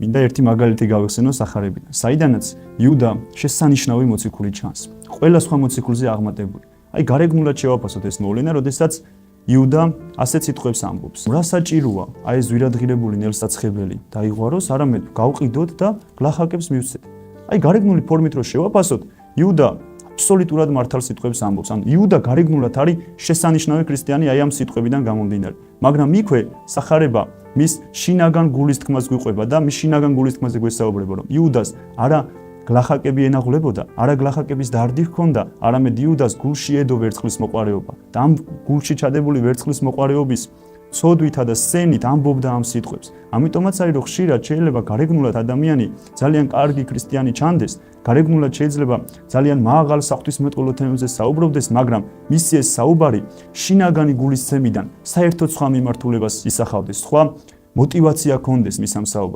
მინდა ერთი მაგალითი გავიხსენო სახარებიდან, საიდანაც იუდა შესანიშნავი მოციქული ჩანს. ყველა სხვა მოციქულზე აღმატებული. აი გარეგნულად შევაფასოთ ეს მოვლენა, როდესაც იუდა ასეთ სიტყვებს ამბობს. რა საჭიროა აი ეს ზვირადღირებული ნელსაცხებელი დაიღვაროს, არამედ გავყიდოთ და გლახაკებს მივცეთ. აი გარეგნული ფორმით რო შევაფასოთ, იუდა აბსოლუტურად მართალ სიტყვებს ამბობს. ანუ იუდა გარეგნულად არის შესანიშნავი ქრისტიანი აი ამ სიტყვებიდან გამომდინარე. მაგრამ იქვე სახარება მის შინაგან გულის თქმას გვიყვება და მის შინაგან გულის თქმაზე გვესაუბრება, რომ იუდას არა გლახაკები ენაღლებოდა, არა გლახაკების დარდი ჰქონდა, არამედ იუდას გულში ედო ვერცხლის მოყვარეობა. და ამ გულში ჩადებული ვერცხლის მოყვარეობის ცოდვითა და სცენით ამბობდა ამ სიტყვებს. ამიტომაც არის რომ ხშირად შეიძლება გარეგნულად ადამიანი ძალიან კარგი ქრისტიანი ჩანდეს, გარეგნულად შეიძლება ძალიან მაღალ საღვთისმეტყველო თემებზე საუბრობდეს, მაგრამ მისი ეს საუბარი შინაგანი გულის ცემიდან საერთოდ სხვა მიმართულებას ისახავდეს, სხვა мотивация კონდეს მის ამ საუბარს.